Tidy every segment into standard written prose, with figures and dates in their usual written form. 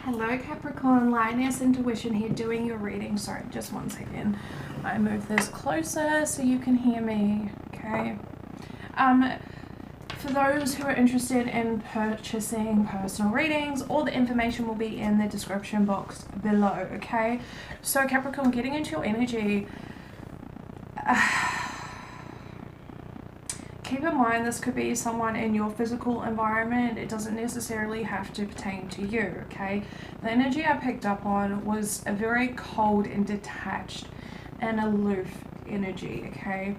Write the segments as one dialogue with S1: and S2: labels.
S1: Hello Capricorn, Lioness Intuition here doing your reading. Sorry, just one second. I move this closer so you can hear me, okay? For those who are interested in purchasing personal readings, all the information will be in the description box below, okay? So Capricorn, getting into your energy, keep in mind this could be someone in your physical environment. It doesn't necessarily have to pertain to you, okay? The energy I picked up on was a very cold and detached and aloof energy, okay?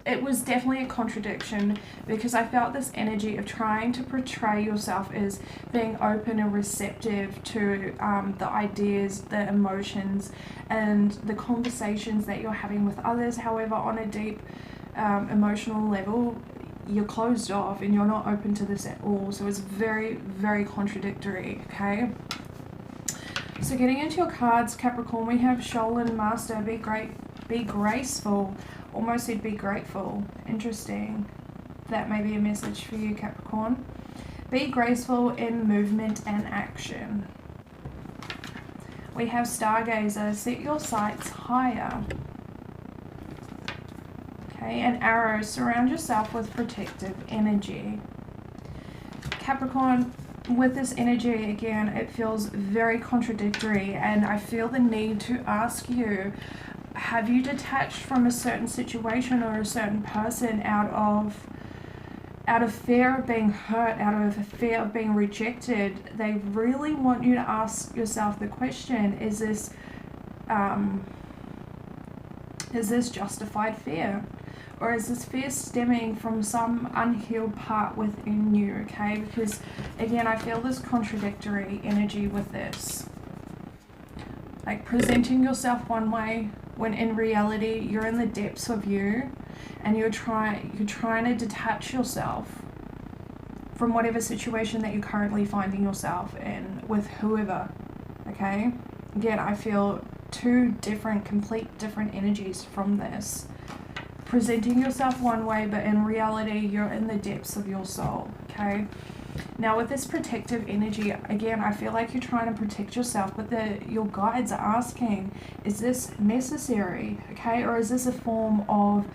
S1: It was definitely a contradiction because I felt this energy of trying to portray yourself as being open and receptive to the ideas, the emotions, and the conversations that you're having with others. However, on a deep emotional level, you're closed off and you're not open to this at all. So it's very, very contradictory, okay? So getting into your cards, Capricorn, we have Shoal and Master. Be great, be graceful. Almost said be grateful. Interesting. That may be a message for you, Capricorn. Be graceful in movement and action. We have Stargazer. Set your sights higher. Okay, and Arrow. Surround yourself with protective energy. Capricorn, with this energy, again, it feels very contradictory, and I feel the need to ask you, have you detached from a certain situation or a certain person out of fear of being hurt, out of a fear of being rejected? They really want you to ask yourself the question, is this justified fear? Or is this fear stemming from some unhealed part within you, okay? Because, again, I feel this contradictory energy with this. Like presenting yourself one way when in reality you're in the depths of you and you're trying to detach yourself from whatever situation that you're currently finding yourself in with whoever, okay? Again, I feel two complete different energies from this. Presenting yourself one way, but in reality you're in the depths of your soul, okay? Now with this protective energy, again, I feel like you're trying to protect yourself, but your guides are asking, is this necessary, okay? Or is this a form of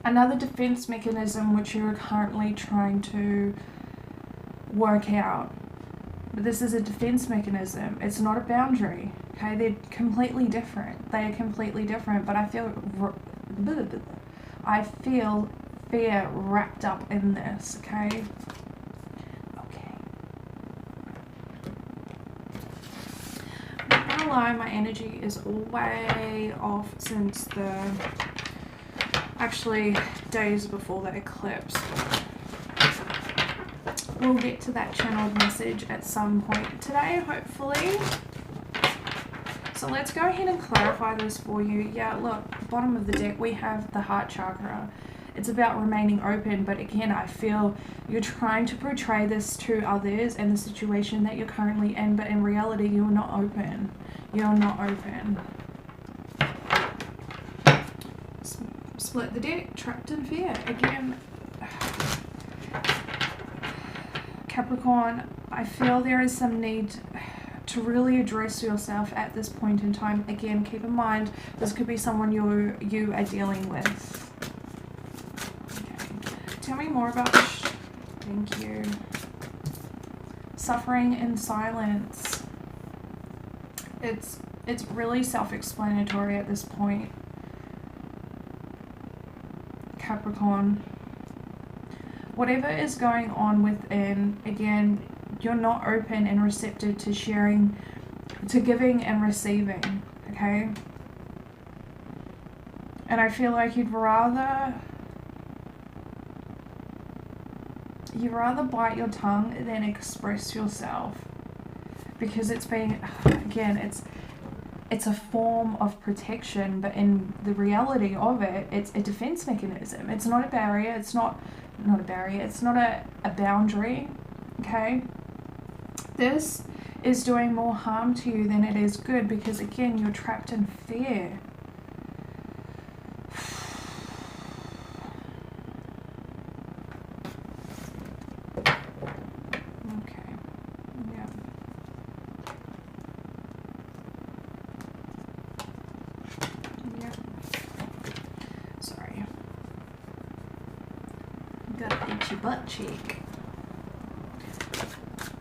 S1: another defense mechanism which you're currently trying to work out? But this is a defense mechanism. It's not a boundary, okay? They're completely different. They are completely different, but I feel fear wrapped up in this, okay? Okay. Not gonna lie, my energy is way off since actually days before the eclipse. We'll get to that channeled message at some point today, hopefully. So let's go ahead and clarify this for you. Yeah, look, bottom of the deck, we have the heart chakra. It's about remaining open, but again, I feel you're trying to portray this to others and the situation that you're currently in, but in reality, you're not open. You're not open. Split the deck, trapped in fear. Again, Capricorn, I feel there is some need to really address yourself at this point in time. Again, keep in mind, this could be someone you are dealing with. Tell me more about this. Thank you. Suffering in silence. It's really self-explanatory at this point, Capricorn. Whatever is going on within, again, you're not open and receptive to sharing, to giving and receiving, okay? And I feel like you'd rather bite your tongue than express yourself, because it's being, again, it's a form of protection, but in the reality of it, it's a defense mechanism. It's not a barrier. It's not a barrier. It's not a boundary, okay? This is doing more harm to you than it is good, because again, you're trapped in fear. got an itchy butt cheek.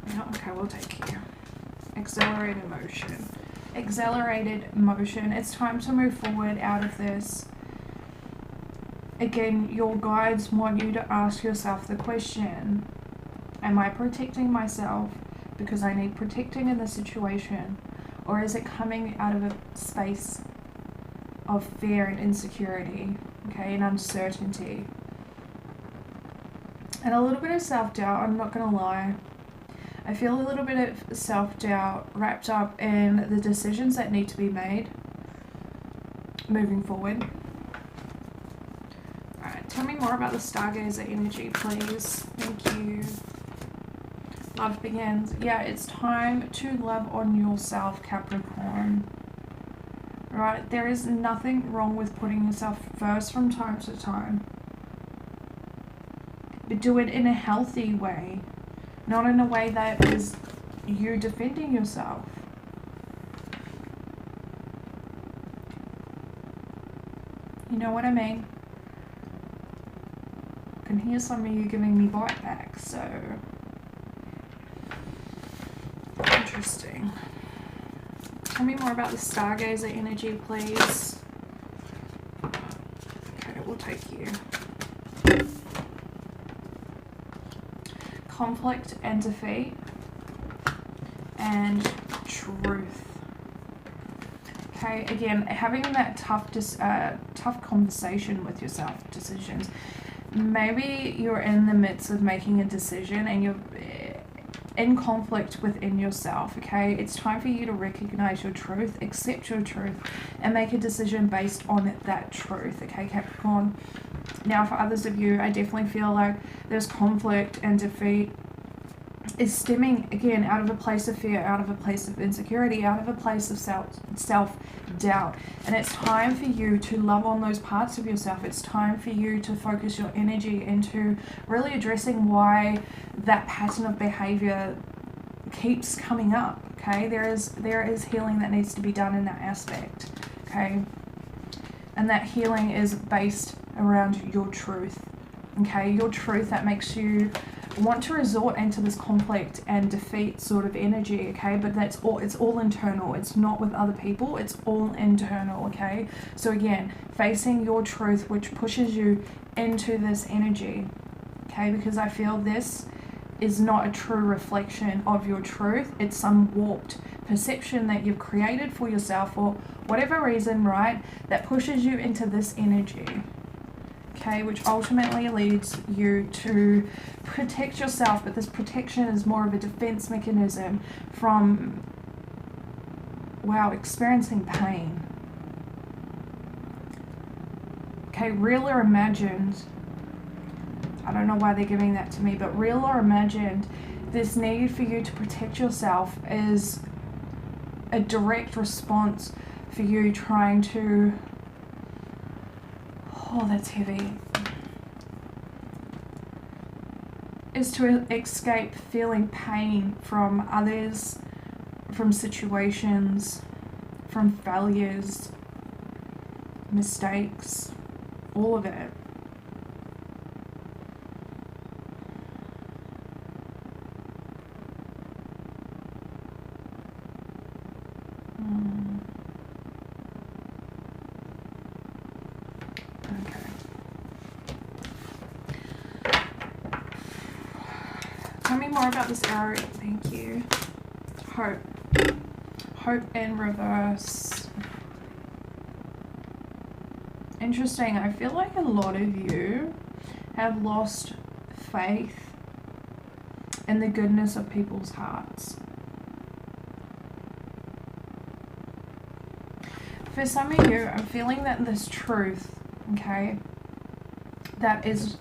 S1: Yeah, okay, we'll take you. Accelerated motion. Accelerated motion. It's time to move forward out of this. Again, your guides want you to ask yourself the question, am I protecting myself because I need protecting in this situation? Or is it coming out of a space of fear and insecurity, okay, and uncertainty? And a little bit of self-doubt, I'm not going to lie. I feel a little bit of self-doubt wrapped up in the decisions that need to be made moving forward. Alright, tell me more about the Stargazer energy, please. Thank you. Love begins. Yeah, it's time to love on yourself, Capricorn. Right? There is nothing wrong with putting yourself first from time to time. But do it in a healthy way. Not in a way that is you defending yourself. You know what I mean? I can hear some of you giving me bite back, so interesting. Tell me more about the Stargazer energy, please. Okay, we'll take you. Conflict and defeat and truth. Okay, again, having that tough conversation with yourself, decisions. Maybe you're in the midst of making a decision and you're in conflict within yourself, okay? It's time for you to recognize your truth, accept your truth, and make a decision based on that truth, okay, Capricorn? Now, for others of you, I definitely feel like there's conflict and defeat is stemming, again, out of a place of fear, out of a place of insecurity, out of a place of self-doubt. And it's time for you to love on those parts of yourself. It's time for you to focus your energy into really addressing why that pattern of behavior keeps coming up, okay? There is healing that needs to be done in that aspect, okay? And that healing is based around your truth, okay? Your truth that makes you want to resort into this conflict and defeat sort of energy, okay? But it's all internal. It's not with other people. It's all internal, okay? So again, facing your truth, which pushes you into this energy, okay? Because I feel this is not a true reflection of your truth. It's some warped perception that you've created for yourself for whatever reason, right? That pushes you into this energy, okay, which ultimately leads you to protect yourself, but this protection is more of a defense mechanism from, wow, experiencing pain. Okay, real or imagined, I don't know why they're giving that to me, but real or imagined, this need for you to protect yourself is a direct response for you trying to, oh, that's heavy, is to escape feeling pain from others, from situations, from failures, mistakes, all of it. Tell me more about this arrow. Thank you. Hope. Hope in reverse. Interesting. I feel like a lot of you have lost faith in the goodness of people's hearts. For some of you, I'm feeling that this truth, okay, that is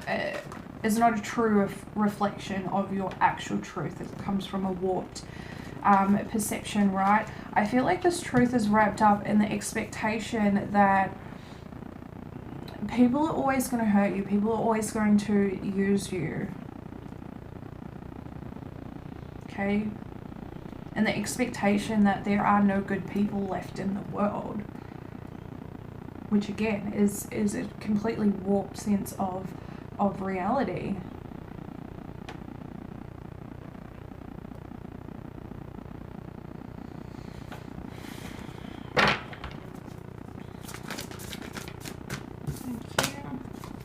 S1: not a true reflection of your actual truth. It comes from a warped perception, right? I feel like this truth is wrapped up in the expectation that people are always going to hurt you. People are always going to use you. Okay? And the expectation that there are no good people left in the world. Which again is a completely warped sense of of reality.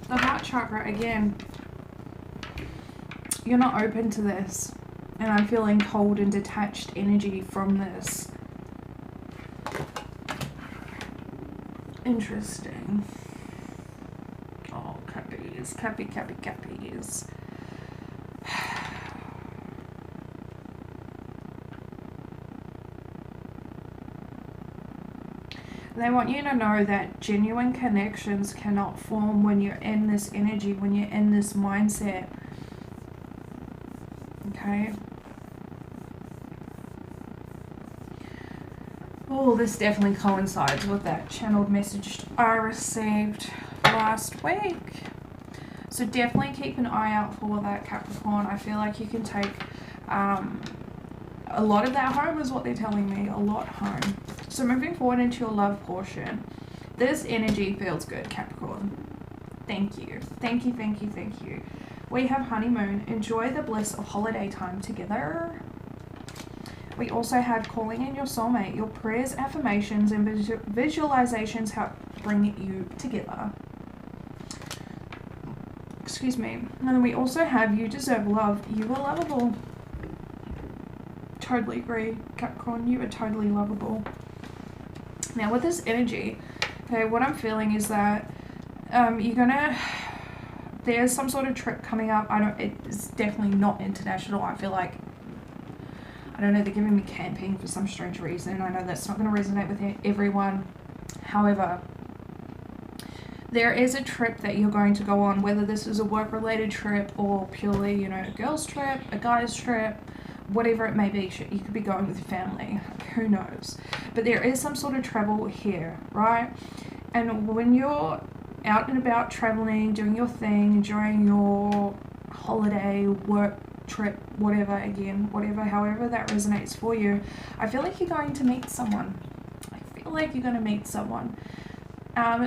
S1: The heart chakra, again, you're not open to this, and I'm feeling cold and detached energy from this. Interesting. Oh, cappies, cappies. They want you to know that genuine connections cannot form when you're in this energy, when you're in this mindset. Okay? Oh, this definitely coincides with that channeled message I received last week. So definitely keep an eye out for that, Capricorn. I feel like you can take a lot of that home is what they're telling me. A lot home. So moving forward into your love portion, this energy feels good, Capricorn. Thank you. Thank you, thank you, thank you. We have honeymoon. Enjoy the bliss of holiday time together. We also have calling in your soulmate. Your prayers, affirmations, and visualizations help bring you together. Excuse me. And then we also have you deserve love. You are lovable. Totally agree, Capricorn. You are totally lovable. Now with this energy, okay, what I'm feeling is that there's some sort of trip coming up. It's definitely not international. I feel like, I don't know, they're giving me camping for some strange reason. I know that's not going to resonate with everyone. However, there is a trip that you're going to go on, whether this is a work-related trip or purely, a girl's trip, a guy's trip, whatever it may be. You could be going with your family, who knows. But there is some sort of travel here, right? And when you're out and about traveling, doing your thing, enjoying your holiday, work, trip, whatever, however that resonates for you, I feel like you're going to meet someone.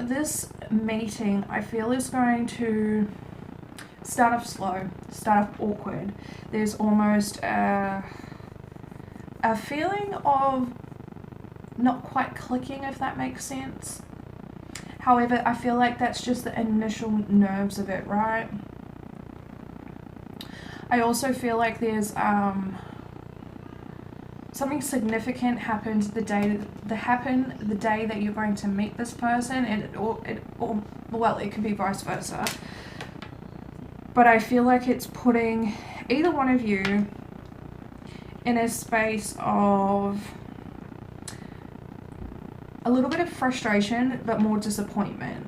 S1: This meeting, I feel, is going to start off slow, start off awkward. There's almost a feeling of not quite clicking, if that makes sense. However, I feel like that's just the initial nerves of it, right? I also feel like there's something significant happened the day that you're going to meet this person, and it could be vice versa. But I feel like it's putting either one of you in a space of a little bit of frustration, but more disappointment.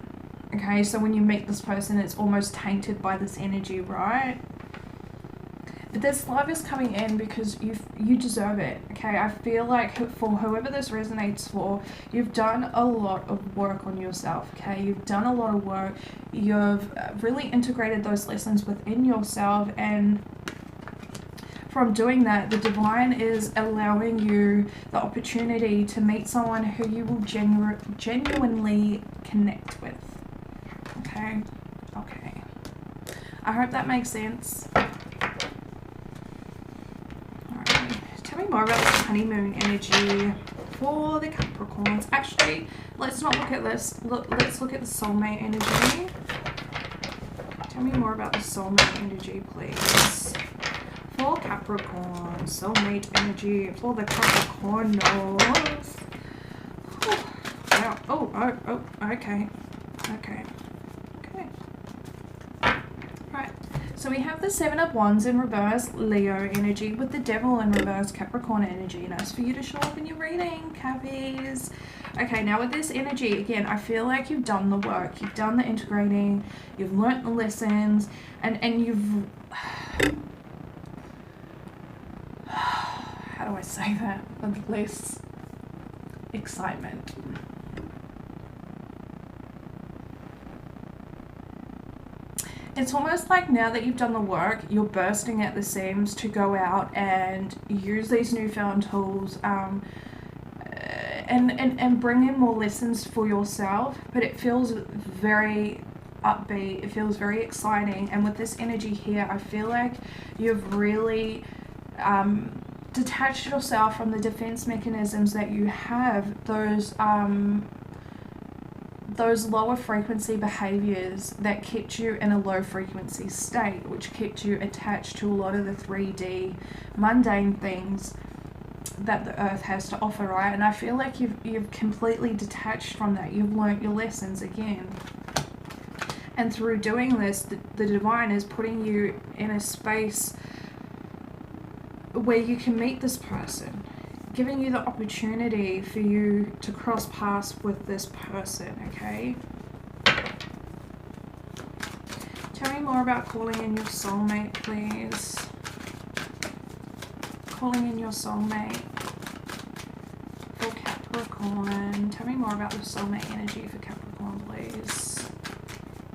S1: Okay, so when you meet this person, it's almost tainted by this energy, right? But this love is coming in because you deserve it. Okay, I feel like for whoever this resonates for, you've done a lot of work on yourself. Okay, you've done a lot of work. You've really integrated those lessons within yourself, and from doing that, the divine is allowing you the opportunity to meet someone who you will genuinely connect with. Okay. I hope that makes sense. Tell me more about the honeymoon energy for the Capricorns. Actually, let's not look at this. Let's look at the soulmate energy. Tell me more about the soulmate energy, please. For Capricorn, soulmate energy for the Capricornos. Oh, wow. Okay. Right. So we have the Seven of Wands in reverse, Leo energy, with the Devil in reverse, Capricorn energy. Nice for you to show up in your reading, Cappies. Okay, now with this energy, again, I feel like you've done the work. You've done the integrating. You've learnt the lessons. And you've... How do I say that with less excitement? It's almost like now that you've done the work, you're bursting at the seams to go out and use these newfound tools and bring in more lessons for yourself. But it feels very upbeat. It feels very exciting. And with this energy here, I feel like you've really detached yourself from the defense mechanisms that you have, those lower frequency behaviors that kept you in a low frequency state, which kept you attached to a lot of the 3D mundane things that the earth has to offer, right? And I feel like you've completely detached from that. You've learnt your lessons again. And through doing this, the divine is putting you in a space where you can meet this person, giving you the opportunity for you to cross paths with this person, okay? Tell me more about calling in your soulmate, please. Calling in your soulmate for Capricorn. Tell me more about the soulmate energy for Capricorn, please.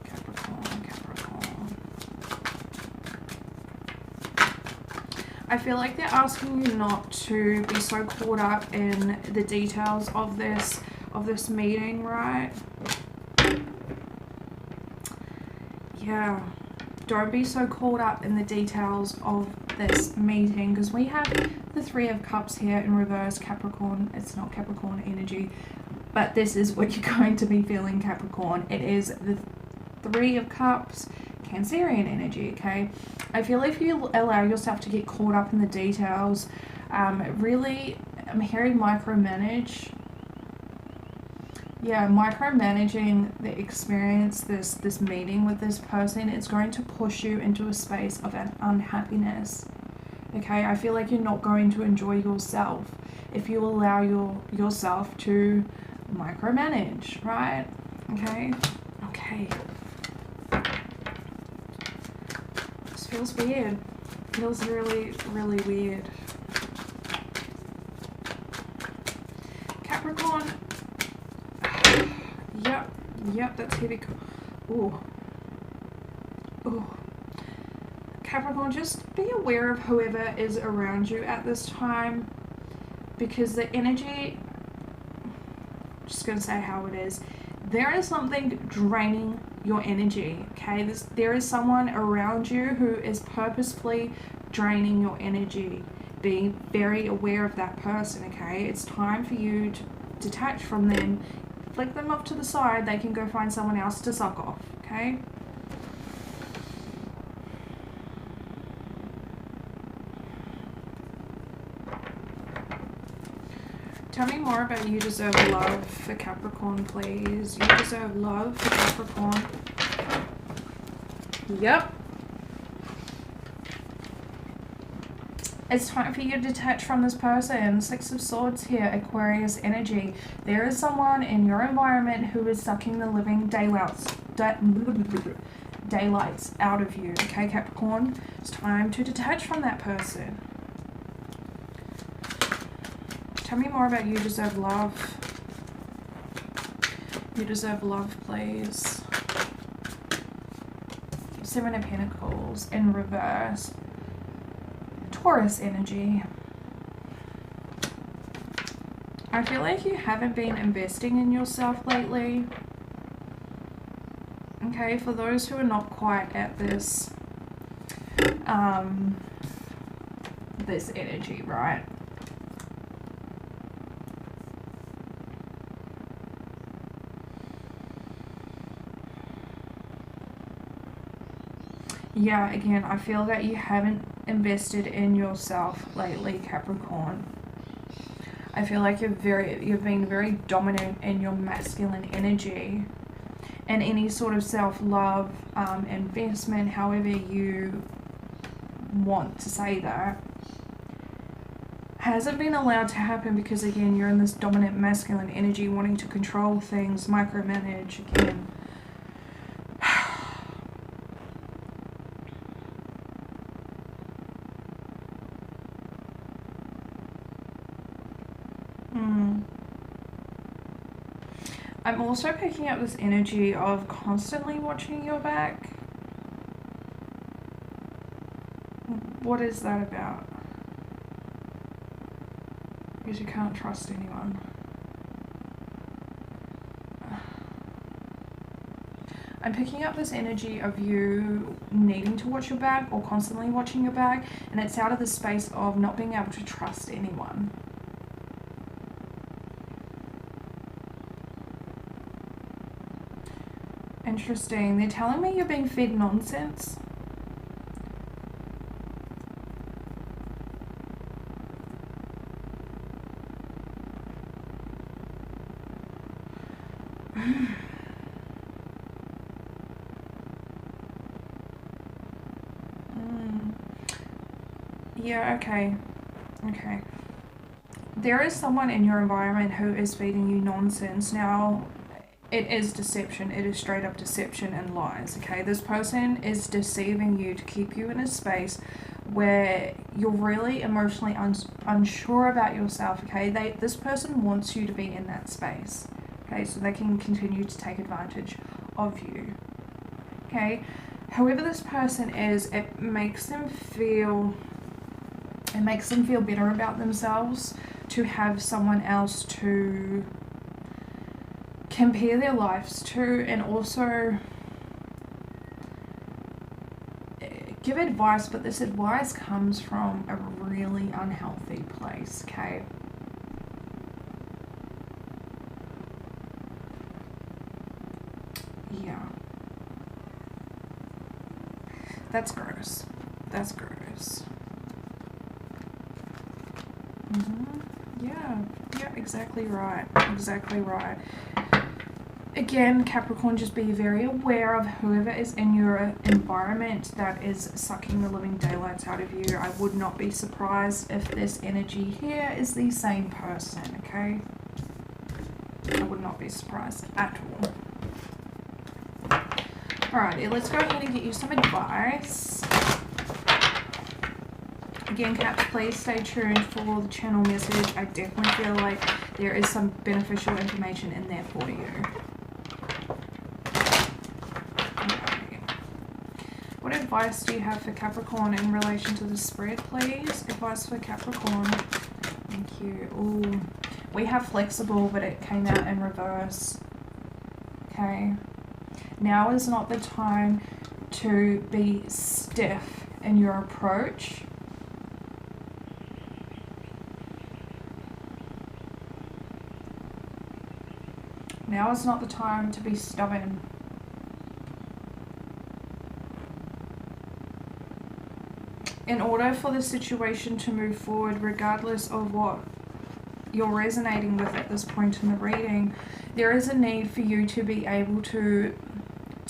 S1: Capricorn. I feel like they're asking you not to be so caught up in the details of this meeting, right? Yeah, don't be so caught up in the details of this meeting, because we have the Three of Cups here in reverse, Capricorn. It's not Capricorn energy, but this is what you're going to be feeling, Capricorn. It is the Three of Cups, Cancerian energy, okay? I feel if you allow yourself to get caught up in the details, really, I'm hearing micromanage. Yeah, micromanaging the experience, this meeting with this person, it's going to push you into a space of an unhappiness, okay? I feel like you're not going to enjoy yourself if you allow yourself to micromanage, right? Okay. This feels weird. Feels really, really weird. Capricorn. Yep, that's heavy. Ooh. Capricorn, just be aware of whoever is around you at this time, because the energy, just going to say how it is, there is something draining your energy, okay? There is someone around you who is purposefully draining your energy. Be very aware of that person, okay? It's time for you to detach from them, flick them off to the side. They can go find someone else to suck off, okay? Tell me more about you deserve love for Capricorn, please. You deserve love for Capricorn. Yep. It's time for you to detach from this person. Six of Swords here, Aquarius energy. There is someone in your environment who is sucking the living daylights out of you. Okay, Capricorn? It's time to detach from that person. Tell me more about you deserve love. You deserve love, please. Seven of Pentacles in reverse. Taurus energy. I feel like you haven't been investing in yourself lately. Okay, for those who are not quite at this this energy, right? Yeah, again, I feel that you haven't invested in yourself lately, Capricorn. I feel like you've been very dominant in your masculine energy, and any sort of self-love, investment, however you want to say that, hasn't been allowed to happen because, again, you're in this dominant masculine energy, wanting to control things, micromanage, again. I'm also picking up this energy of constantly watching your back. What is that about? Because you can't trust anyone. I'm picking up this energy of you needing to watch your back or constantly watching your back, and it's out of the space of not being able to trust anyone. Interesting. They're telling me you're being fed nonsense. Yeah, okay. Okay. There is someone in your environment who is feeding you nonsense. Now, it is deception. It is straight up deception and lies, okay? This person is deceiving you to keep you in a space where you're really emotionally unsure about yourself, okay? This person wants you to be in that space, okay? So they can continue to take advantage of you, okay? Whoever this person is, it makes them feel better about themselves to have someone else to compare their lives to, and also give advice, but this advice comes from a really unhealthy place, okay? Yeah. That's gross. That's gross. Yeah, exactly right. Exactly right. Again, Capricorn, just be very aware of whoever is in your environment that is sucking the living daylights out of you. I would not be surprised if this energy here is the same person, okay? I would not be surprised at all. Alrighty, let's go ahead and get you some advice. Again, Caps, please stay tuned for the channel message. I definitely feel like there is some beneficial information in there for you. Okay. What advice do you have for Capricorn in relation to the spread, please? Advice for Capricorn. Thank you. Ooh, we have flexible, but it came out in reverse. Okay. Now is not the time to be stiff in your approach. Now is not the time to be stubborn. In order for the situation to move forward, regardless of what you're resonating with at this point in the reading, there is a need for you to be able to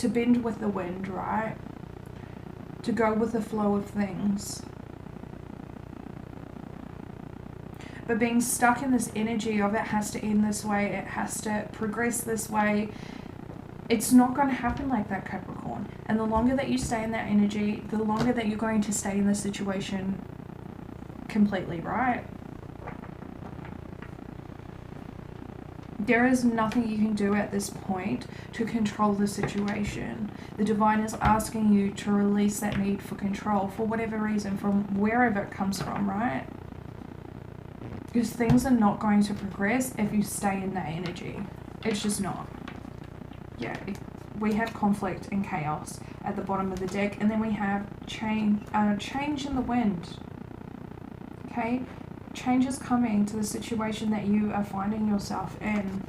S1: bend with the wind, right? To go with the flow of things. But being stuck in this energy of it has to end this way, it has to progress this way, it's not going to happen like that, Capricorn. And the longer that you stay in that energy, the longer that you're going to stay in the situation completely, right? There is nothing you can do at this point to control the situation. The divine is asking you to release that need for control for whatever reason, from wherever it comes from, right? Because things are not going to progress if you stay in that energy. It's just not. Yeah, we have conflict and chaos at the bottom of the deck, and then we have change in the wind. Okay? Change is coming to the situation that you are finding yourself in.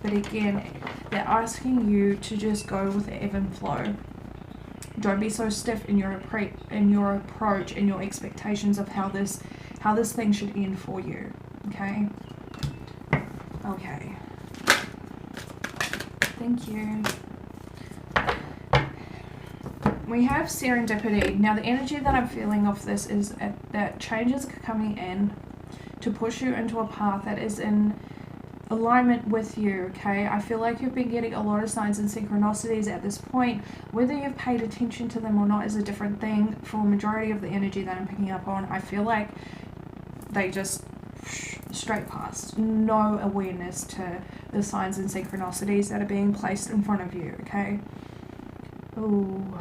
S1: But again, they're asking you to just go with the ebb and flow. Don't be so stiff in your approach and your expectations of how this thing should end for you. Okay? Okay. Thank you. We have serendipity. Now, the energy that I'm feeling off this is that change is coming in to push you into a path that is in alignment with you, okay? I feel like you've been getting a lot of signs and synchronicities at this point. Whether you've paid attention to them or not is a different thing. For a majority of the energy that I'm picking up on, I feel like they just straight past. No awareness to the signs and synchronicities that are being placed in front of you, okay? Ooh.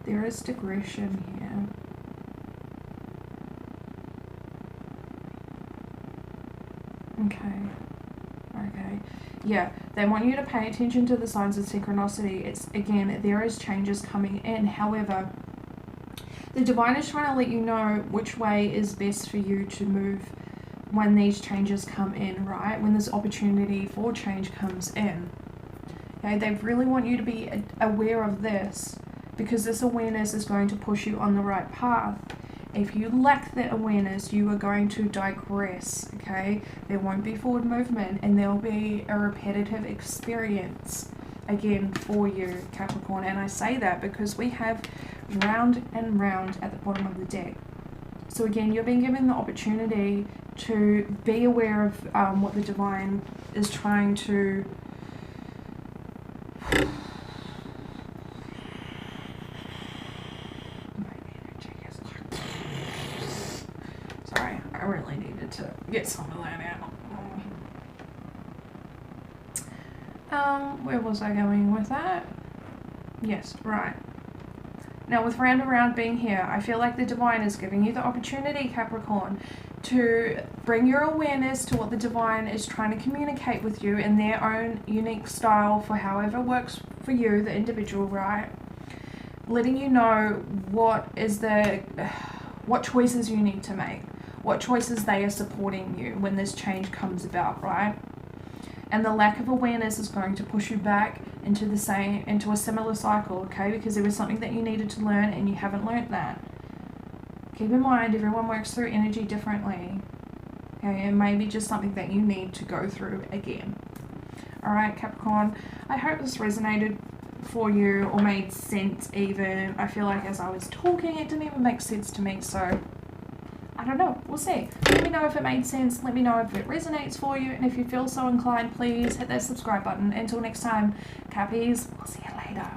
S1: There is digression here. Okay. Okay, yeah, they want you to pay attention to the signs of synchronicity. It's, again, there is changes coming in. However, the divine is trying to let you know which way is best for you to move when these changes come in, right? When this opportunity for change comes in. Okay, they really want you to be aware of this, because this awareness is going to push you on the right path. If you lack that awareness, you are going to digress, okay? There won't be forward movement, and there will be a repetitive experience, again, for you, Capricorn. And I say that because we have round and round at the bottom of the deck. So again, you're being given the opportunity to be aware of what the divine is trying to sorry, I really needed to get some of that out. Where was I going with that? Yes, right. Now, with round and round being here, I feel like the divine is giving you the opportunity, Capricorn, to bring your awareness to what the divine is trying to communicate with you in their own unique style, for however works for you, the individual, right? Letting you know what choices you need to make, what choices they are supporting you when this change comes about, right? And the lack of awareness is going to push you back into a similar cycle, okay? Because there was something that you needed to learn and you haven't learned that. Keep in mind, everyone works through energy differently, okay? It may be just something that you need to go through again. All right, Capricorn, I hope this resonated for you or made sense even. I feel like as I was talking, it didn't even make sense to me, so I don't know, we'll see. Let me know if it made sense, let me know if it resonates for you, and if you feel so inclined, please hit that subscribe button. Until next time, Cappies, I'll see you later.